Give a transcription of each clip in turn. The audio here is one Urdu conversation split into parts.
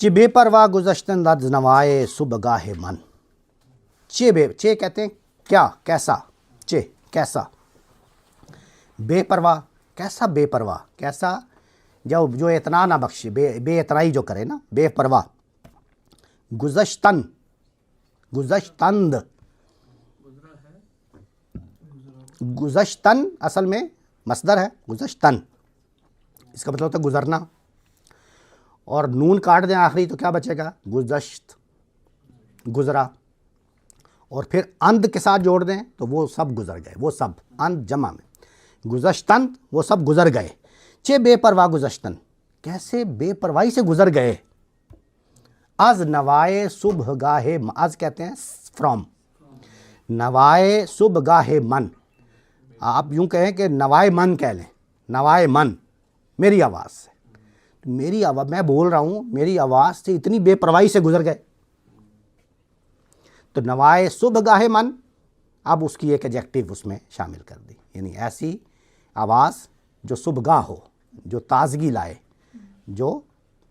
چے بے پرواہ گزشتن از نوائے صبح گاہ من. چے کہتے ہیں کیا، کیسا، چے کیسا، بے پرواہ، کیسا بے پرواہ، کیسا جو اعتنا نہ بخشے، بے اعتنائی جو کرے نا، بے پرواہ. گزشتن، گزشتند، گزشتن اصل میں مصدر ہے، گزشتن اس کا مطلب ہوتا ہے گزرنا، اور نون کاٹ دیں آخری تو کیا بچے گا، گزشت، گزرا، اور پھر اند کے ساتھ جوڑ دیں تو وہ سب گزر گئے، وہ سب، اند جمع میں، گزشتن وہ سب گزر گئے. چے بے پرواہ گزشتن، کیسے بے پرواہی سے گزر گئے. از نوائے صبح گاہ، از کہتے ہیں فرام، نوائے صبح گاہ من، آپ یوں کہیں کہ نوائے من کہہ لیں، نوائے من، میری آواز سے، میری آواز، میں بول رہا ہوں، میری آواز سے اتنی بے پرواہی سے گزر گئے. تو نوائے صبح گاہ من، اب اس کی ایک ایڈجیکٹو اس میں شامل کر دی، یعنی ایسی آواز جو صبح گاہ ہو، جو تازگی لائے، جو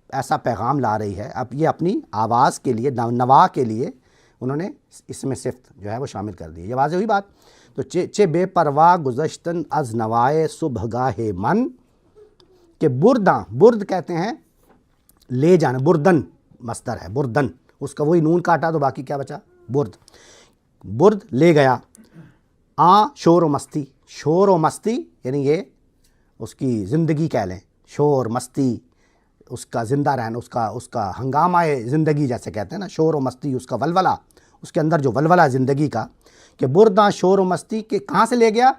ایسا پیغام لا رہی ہے. اب یہ اپنی آواز کے لیے، نوا کے لیے انہوں نے اس میں صفت جو ہے وہ شامل کر دی. یہ واضح ہوئی بات. تو چے بے پرواہ گزشتن از نوائے صبح گاہ من، کہ برداں، برد کہتے ہیں لے جانا، بردن مصدر ہے، بردن، اس کا وہی نون کاٹا تو باقی کیا بچا، برد، برد لے گیا. شور و مستی، شور و مستی یعنی یہ اس کی زندگی کہہ لیں، شور مستی اس کا زندہ رہنا، اس کا ہنگامہ زندگی جیسے کہتے ہیں نا، شور و مستی اس کا ولولہ، اس کے اندر جو ولولہ زندگی کا، کہ برداں شور و مستی کے کہاں سے لے گیا،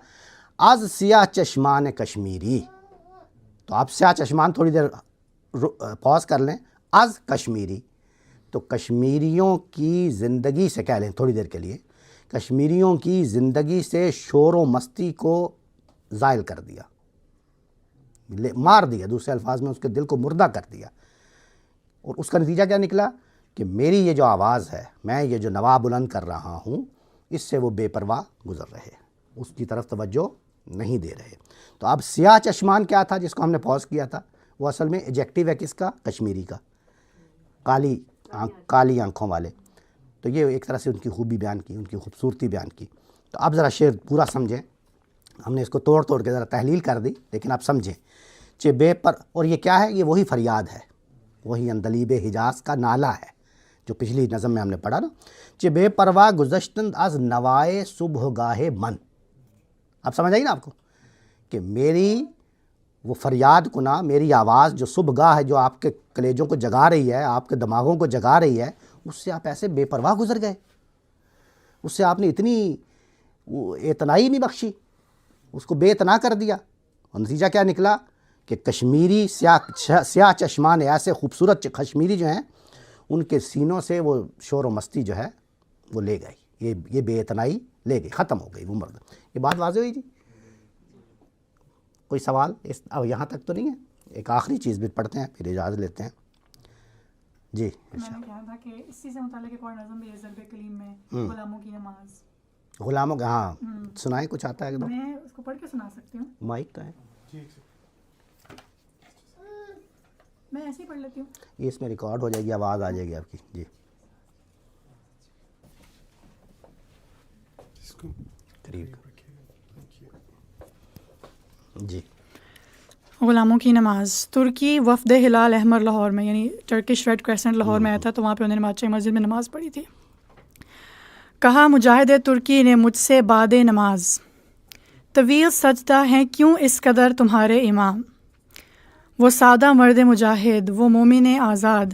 از سیاہ چشمان کشمیری. تو آپ سیاہ چشمان تھوڑی دیر پاز کر لیں، از کشمیری، تو کشمیریوں کی زندگی سے کہہ لیں تھوڑی دیر کے لیے، کشمیریوں کی زندگی سے شور و مستی کو زائل کر دیا، مار دیا، دوسرے الفاظ میں اس کے دل کو مردہ کر دیا. اور اس کا نتیجہ کیا نکلا کہ میری یہ جو آواز ہے، میں یہ جو نوا بلند کر رہا ہوں، اس سے وہ بے پرواہ گزر رہے، اس کی طرف توجہ نہیں دے رہے. تو اب سیاہ چشمان کیا تھا جس کو ہم نے پاز کیا تھا، وہ اصل میں ایڈجیکٹو ہے کس کا، کشمیری کا، کالی آنکھوں والے. تو یہ ایک طرح سے ان کی خوبی بیان کی، ان کی خوبصورتی بیان کی. تو اب ذرا شعر پورا سمجھیں، ہم نے اس کو توڑ کے ذرا تحلیل کر دی، لیکن آپ سمجھیں. چے بے پر، اور یہ کیا ہے، یہ وہی فریاد ہے، وہی اندلیب حجاز کا نالہ ہے جو پچھلی نظم میں ہم نے پڑھا نا. چے بے پرواہ گزشتن از نوائے صبح گاہ من. اب سمجھ آئی نا آپ کو کہ میری وہ فریاد کنا، میری آواز جو صبح گاہ ہے، جو آپ کے کلیجوں کو جگا رہی ہے، آپ کے دماغوں کو جگا رہی ہے، اس سے آپ ایسے بے پرواہ گزر گئے، اس سے آپ نے اتنی اعتنائی نہیں بخشی، اس کو بے اعتنا کر دیا. اور نتیجہ کیا نکلا کہ کشمیری سیاہ چشمان ایسے خوبصورت کشمیری جو ہیں، ان کے سینوں سے وہ شور و مستی جو ہے وہ لے گئی، یہ بے اعتنائی لے گئی، ختم ہو گئی وہ مرد. یہ بات واضح ہوئی جی؟ کوئی سوال اب یہاں تک تو نہیں ہے؟ ایک آخری چیز بھی پڑھتے ہیں پھر اجازت لیتے ہیں. جی میں نے کہا تھا کہ اسی سے متعلق ایک اور نظم بھی ہے ضرب کلیم میں، غلاموں کی نماز. غلاموں کا، ہاں سنائیں، کچھ آتا ہے؟ میں اس کو پڑھ کے سنا سکتی ہوں، مائک کا ہے، میں ایسے ہی پڑھ لیتی ہوں. یہ اس میں ریکارڈ ہو جائے گی، آواز آ جائے گی آپ کی. جی قریب جی. غلاموں کی نماز. ترکی وفد ہلال احمر لاہور میں، یعنی ٹرکش ریڈ کریسنٹ لاہور میں آیا تھا، تو وہاں پہ انہوں نے بادشاہ مسجد میں نماز پڑھی تھی. کہا مجاہد ترکی نے مجھ سے بعد نماز، طویل سجدہ ہیں کیوں اس قدر تمہارے امام. وہ سادہ مرد مجاہد، وہ مومن آزاد،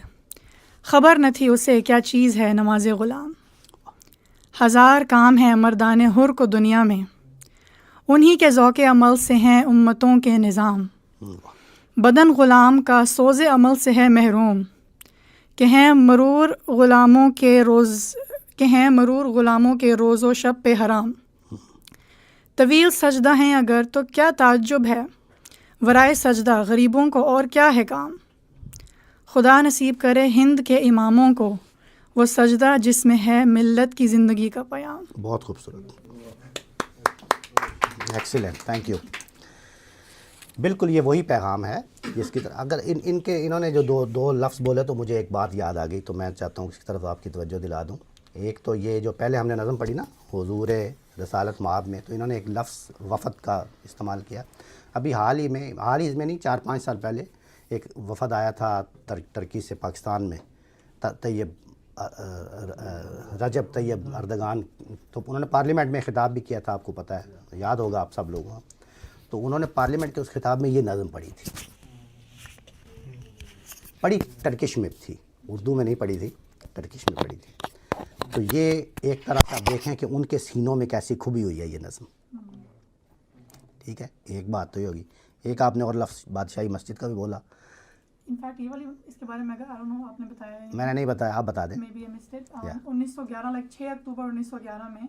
خبر نہ تھی اسے کیا چیز ہے نماز غلام. ہزار کام ہیں مردان حر کو دنیا میں، انہی کے ذوق عمل سے ہیں امتوں کے نظام. بدن غلام کا سوز عمل سے ہے محروم، کہ ہیں مرور غلاموں کے روز و شب پہ حرام. طویل سجدہ ہیں اگر تو کیا تعجب ہے، ورائے سجدہ غریبوں کو اور کیا ہے کام. خدا نصیب کرے ہند کے اماموں کو وہ سجدہ جس میں ہے ملت کی زندگی کا پیام. بہت خوبصورت، ایکسیلنٹ، تھینک یو. بالکل یہ وہی پیغام ہے جس کی طرح اگر انہوں نے جو دو لفظ بولے تو مجھے ایک بات یاد آ گئی، تو میں چاہتا ہوں اس کی طرف آپ کی توجہ دلا دوں. ایک تو یہ جو پہلے ہم نے نظم پڑھی نا حضور رسالت مآب میں، تو انہوں نے ایک لفظ وفد کا استعمال کیا. ابھی حال ہی میں نہیں 4-5 سال پہلے ایک وفد آیا تھا ترکی سے پاکستان میں، رجب طیب اردگان، تو انہوں نے پارلیمنٹ میں خطاب بھی کیا تھا، آپ کو پتہ ہے، یاد ہوگا آپ سب لوگوں. تو انہوں نے پارلیمنٹ کے اس خطاب میں یہ نظم پڑھی تھی، پڑھی ٹرکش میں تھی، اردو میں نہیں پڑھی تھی، ٹرکش میں پڑھی تھی. تو یہ ایک طرح سے آپ دیکھیں کہ ان کے سینوں میں کیسی کھبی ہوئی ہے یہ نظم. ٹھیک ہے، ایک بات تو یہ ہوگی. ایک آپ نے اور لفظ بادشاہی مسجد کا بھی بولا. انفیکٹ یہ والی اس کے بارے میں آپ نے بتایا ہے، میں نے نہیں بتایا، آپ بتا دیں. 1911 6 اکتوبر 1911 میں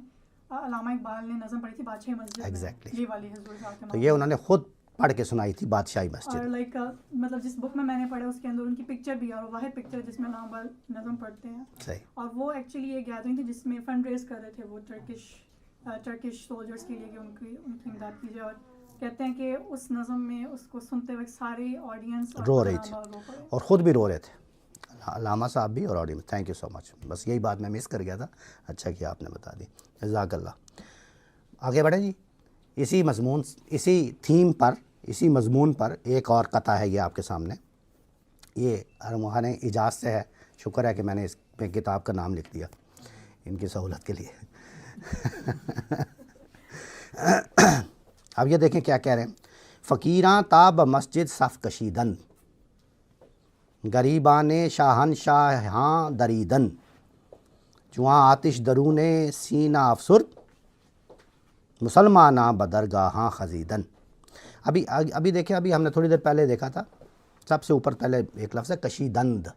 علامہ اقبال نے نظم پڑھی تھی بادشاہی مسجد. ایگزیکٹلی، یہ والی حضور صاحب کے. تو یہ انہوں نے خود پڑھ کے سنائی تھی بادشاہی اور مسجد. لائک مطلب جس بک میں نے پڑھا اس کے اندر ان کی پکچر بھی ہے، اور واحد پکچر جس میں علامہ اقبال نظم پڑھتے ہیں. صحیح. اور وہ ایکچولی ایک گیدرنگ تھی جس میں فنڈ ریز کر رہے تھے وہ ٹرکش سولجرس کے لیے کہ ان کی امداد کی جائے. اور کہتے ہیں کہ اس نظم میں اس کو سنتے وقت ساری آڈینس رو رہی تھی اور خود بھی رو رہے تھے، علامہ صاحب بھی اور آڈینس. تھینک یو سو مچ. بس یہی بات میں مس کر گیا تھا، اچھا کیا آپ نے بتا دی، جزاک اللہ. آگے بڑھیں جی. اسی تھیم پر، اسی مضمون پر ایک اور قطعہ ہے یہ آپ کے سامنے. یہ ارمغان اجاز سے ہے. شکر ہے کہ میں نے اس میں کتاب کا نام لکھ دیا ان کی سہولت کے لیے. اب یہ دیکھیں کیا کہہ رہے ہیں. فقیراں تاب مسجد صف کشیدن، غریبان شاہنشاہاں دریدن، جواں آتش درون سینہ افسرد، مسلماناں بدرگاہاں خزیدن. ابھی دیکھیں، ابھی ہم نے تھوڑی دیر پہلے دیکھا تھا، سب سے اوپر پہلے ایک لفظ ہے کشیدند.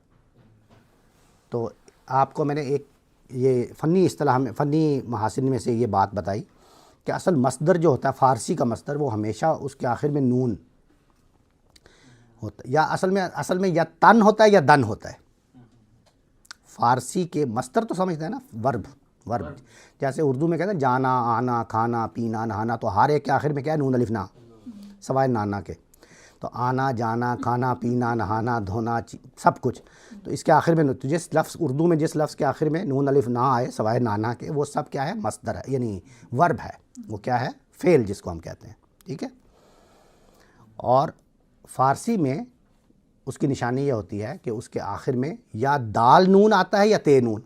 تو آپ کو میں نے ایک یہ فنی اصطلاح میں، فنی محاسن میں سے یہ بات بتائی کہ اصل مصدر جو ہوتا ہے فارسی کا مصدر، وہ ہمیشہ اس کے آخر میں نون ہوتا ہے، یا اصل میں یا تن ہوتا ہے یا دن ہوتا ہے. فارسی کے مصدر تو سمجھتے ہیں نا، ورب. جیسے اردو میں کہتے ہیں جانا، آنا، کھانا، پینا، نہانا، تو ہر ایک کے آخر میں کیا ہے؟ نون الف نا، سوائے نانا کے. تو آنا، جانا، کھانا، پینا، نہانا، دھونا، سب کچھ. تو اس کے آخر میں تو جس لفظ اردو میں جس لفظ کے آخر میں نون الف نہ آئے سوائے نانا کے، وہ سب کیا ہے؟ مصدر ہے، یعنی ورب ہے. وہ کیا ہے؟ فعل جس کو ہم کہتے ہیں. ٹھیک ہے. اور فارسی میں اس کی نشانی یہ ہوتی ہے کہ اس کے آخر میں یا دال نون آتا ہے یا تے نون،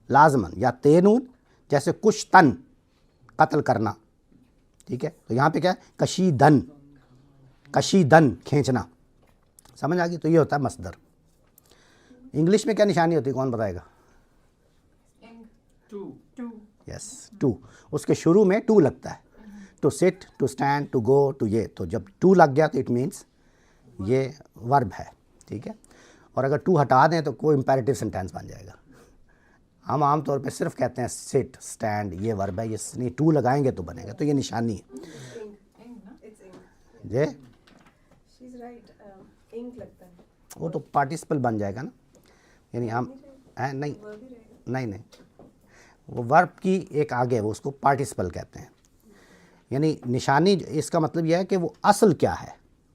لازماً یا تے نون. جیسے کشتن، قتل کرنا. ٹھیک ہے. تو یہاں پہ کیا ہے؟ کشیدن، کشیدن کھینچنا. سمجھ آ گئی؟ تو یہ ہوتا ہے مصدر. انگلش میں کیا نشانی ہوتی ہے؟ کون بتائے گا؟ یس، ٹو. اس کے شروع میں ٹو لگتا ہے. To sit, to stand, to go, to یہ. تو جب ٹو لگ گیا تو اٹ مینس یہ ورب ہے. ٹھیک ہے. اور اگر ٹو ہٹا دیں تو کوئی امپیریٹیو سینٹینس بن جائے گا. ہم عام طور پہ صرف کہتے ہیں سٹ، اسٹینڈ، یہ ورب ہے، یہ ٹو لگائیں گے تو بنے گا. تو یہ نشانی ہے جی. وہ تو پارٹیسپل بن جائے گا نا، یعنی ہم نہیں وہ ورب کی ایک آگے، وہ اس کو پارٹیسپل کہتے ہیں. یعنی نشانی اس کا مطلب یہ ہے کہ وہ اصل کیا ہے.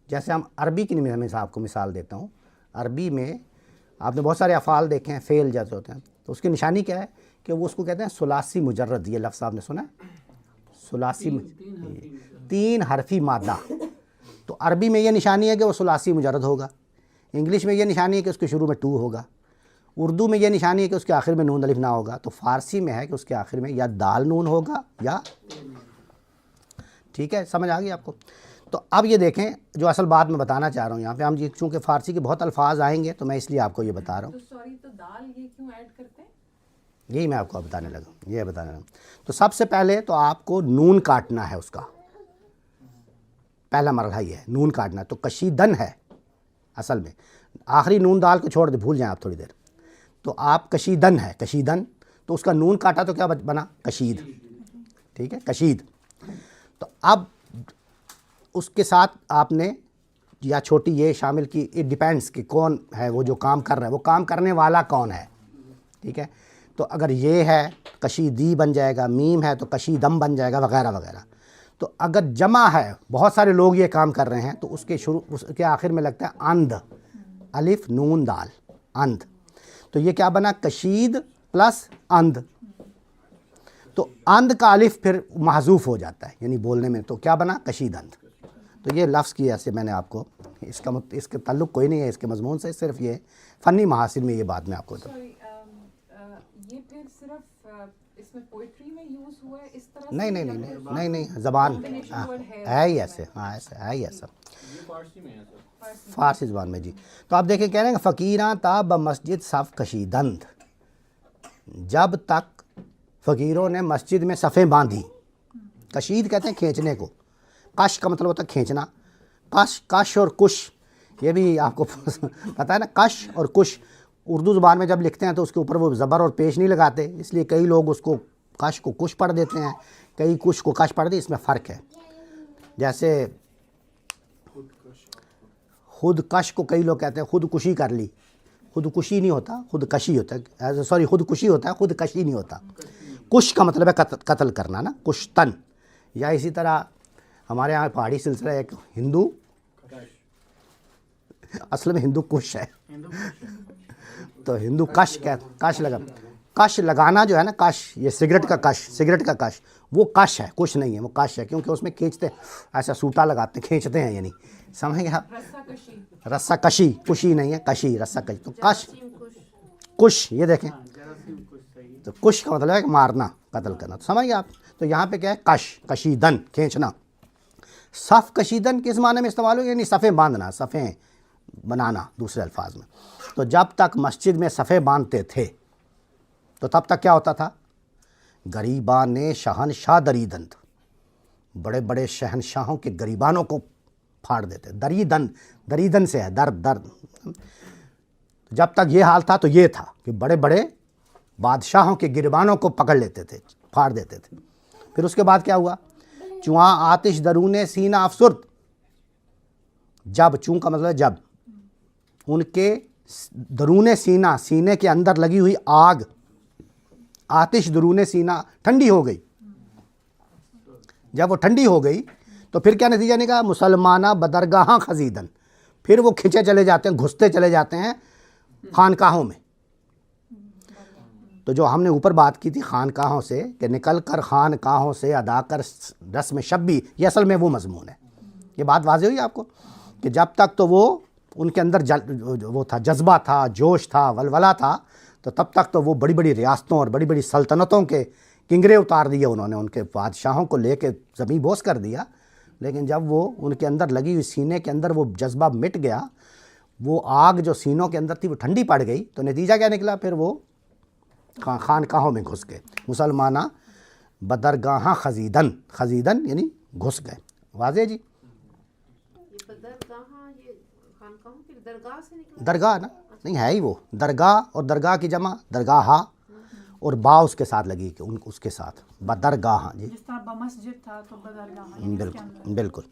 جیسے ہم عربی کی میں آپ کو مثال دیتا ہوں. عربی میں آپ نے بہت سارے افعال دیکھے ہیں فعل جیسے ہوتے ہیں، تو اس کی نشانی کیا ہے کہ وہ اس کو کہتے ہیں ثلاثی مجرد. یہ لفظ آپ نے سنا ہے؟ ثلاثی، تین حرفی مادہ. تو عربی میں یہ نشانی ہے کہ وہ ثلاثی مجرد ہوگا. انگلش میں یہ نشانی ہے کہ اس کے شروع میں ٹو ہوگا. اردو میں یہ نشانی ہے کہ اس کے آخر میں نون الف نہ ہوگا. تو فارسی میں ہے کہ اس کے آخر میں یا دال نون ہوگا یا. ٹھیک ہے، سمجھ آ گئی آپ کو؟ تو اب یہ دیکھیں جو اصل بات میں بتانا چاہ رہا ہوں یہاں پہ، ہم چونکہ فارسی کے بہت الفاظ آئیں گے تو میں اس لیے آپ کو یہ بتا رہا ہوں. تو دال یہ کیوں ایڈ کرتے ہیں؟ یہی میں آپ کو بتانے لگا. تو سب سے پہلے تو آپ کو نون کاٹنا ہے. اس کا پہلا مرحلہ یہ ہے، نون کاٹنا. تو کشیدن ہے اصل میں، آخری نون دال کو چھوڑ دے، بھول جائیں آپ تھوڑی دیر. تو آپ کشیدن ہے، کشیدن. تو اس کا نون کاٹا تو کیا بنا؟ کشید. ٹھیک ہے، کشید. تو اب اس کے ساتھ آپ نے یا چھوٹی یہ شامل کی. اٹ ڈیپینڈس کہ کون ہے وہ جو کام کر رہا ہے، وہ کام کرنے والا کون ہے. ٹھیک ہے. تو اگر یہ ہے کشیدی بن جائے گا، میم ہے تو کشیدم بن جائے گا، وغیرہ وغیرہ. تو اگر جمع ہے بہت سارے لوگ یہ کام کر رہے ہیں تو اس کے آخر میں لگتا ہے اندھ، الف نون دال، اندھ. تو یہ کیا بنا؟ کشید پلس اندھ. تو اندھ کا الف پھر محذوف ہو جاتا ہے یعنی بولنے میں، تو کیا بنا؟ کشید اندھ. تو یہ لفظ کی ایسے میں نے آپ کو اس کا تعلق کوئی نہیں ہے اس کے مضمون سے، صرف یہ فنی محاسن میں یہ بات میں آپ کو Sorry, یہ پھر صرف اس میں پوئٹری میں یوز ہوا ہے اس طرح نہیں زبان ہے ہی ایسے، ہاں ایسے ہے ہی ایسا فارسی زبان میں. جی تو آپ دیکھیں کہہ رہے ہیں فقیراں تا بمسجد صف کشیدند، جب تک فقیروں نے مسجد میں صفیں باندھی. کشید کہتے ہیں کھینچنے کو، کش کا مطلب ہوتا ہے کھینچنا. کش اور کش یہ بھی آپ کو پتہ ہے نا، کش اور کش اردو زبان میں جب لکھتے ہیں تو اس کے اوپر وہ زبر اور پیش نہیں لگاتے، اس لیے کئی لوگ اس کو کش کو کش پڑھ دیتے ہیں، کئی کش کو کش پڑھ دیتے. اس میں فرق ہے. جیسے خود کش کو کئی لوگ کہتے ہیں خود کشی کر لی، خود کشی نہیں ہوتا، خود کشی ہوتا ہے، سوری خود کشی ہوتا ہے، خود کشی نہیں ہوتا. کش کا مطلب ہے قتل کرنا نا، کشتن. یا اسی طرح ہمارے یہاں پہاڑی سلسلہ ایک ہندو، اصل میں ہندو کش ہے، تو ہندو کش لگانا جو ہے نا، کش یہ سگریٹ کا کش وہ کش ہے، کش نہیں ہے، وہ کش ہے، کیونکہ اس میں کھینچتے ایسا سوٹا لگاتے کھینچتے ہیں، یعنی سمجھ گئے آپ؟ رسا کشی، کشی نہیں ہے، کشی، رسا کشی. تو کش یہ دیکھیں، تو کش کا مطلب ہے کہ مارنا، قتل کرنا. تو سمجھ گئے آپ؟ تو یہاں پہ کیا ہے؟ کشیدن کھینچنا. صف کشیدن کس معنی میں استعمال ہو؟ یعنی صفیں باندھنا، صفیں بنانا دوسرے الفاظ میں. تو جب تک مسجد میں صفیں باندھتے تھے تو تب تک کیا ہوتا تھا؟ غریبان شہنشاہ دریدند، بڑے بڑے شہنشاہوں کے غریبانوں کو پھاڑ دیتے. دریدن سے ہے درد. جب تک یہ حال تھا تو یہ تھا کہ بڑے بڑے بادشاہوں کے گریبانوں کو پکڑ لیتے تھے، پھاڑ دیتے تھے. پھر اس کے بعد کیا ہوا؟ چواں آتش درون سینہ افسرد. جب، چون کا مطلب ہے جب، ان کے درون سینہ، سینے کے اندر لگی ہوئی آگ، آتش درون سینہ ٹھنڈی ہو گئی. جب وہ ٹھنڈی ہو گئی تو پھر کیا نتیجہ نکلا؟ مسلمانہ بدرگاہاں خزیدن، پھر وہ کھنچے چلے جاتے ہیں، گھستے چلے جاتے ہیں خانقاہوں میں. تو جو ہم نے اوپر بات کی تھی خانقاہوں سے کہ نکل کر خانقاہوں سے ادا کر رسم شبی، یہ اصل میں وہ مضمون ہے. یہ بات واضح ہوئی آپ کو کہ جب تک تو وہ ان کے اندر وہ تھا، جذبہ تھا، جوش تھا، ولولہ تھا، تو تب تک تو وہ بڑی بڑی ریاستوں اور بڑی بڑی سلطنتوں کے کنگرے اتار دیے انہوں نے، ان کے بادشاہوں کو لے کے زمین بوس کر دیا. لیکن جب وہ ان کے اندر لگی ہوئی سینے کے اندر وہ جذبہ مٹ گیا، وہ آگ جو سینوں کے اندر تھی وہ ٹھنڈی پڑ گئی، تو نتیجہ کیا نکلا؟ پھر وہ خانقاہوں میں گھس گئے. مسلمانہ بدرگاہاں خزیدن، خزیدن یعنی گھس گئے. واضح جی؟ درگاہ نا، نہیں ہے ہی وہ درگاہ، اور درگاہ کی جمع درگاہ، اور با اس کے ساتھ لگی کہ اس کے ساتھ بدرگاہ. جی جس طرح بمسجد تھا تو بدرگاہ. بالکل بالکل.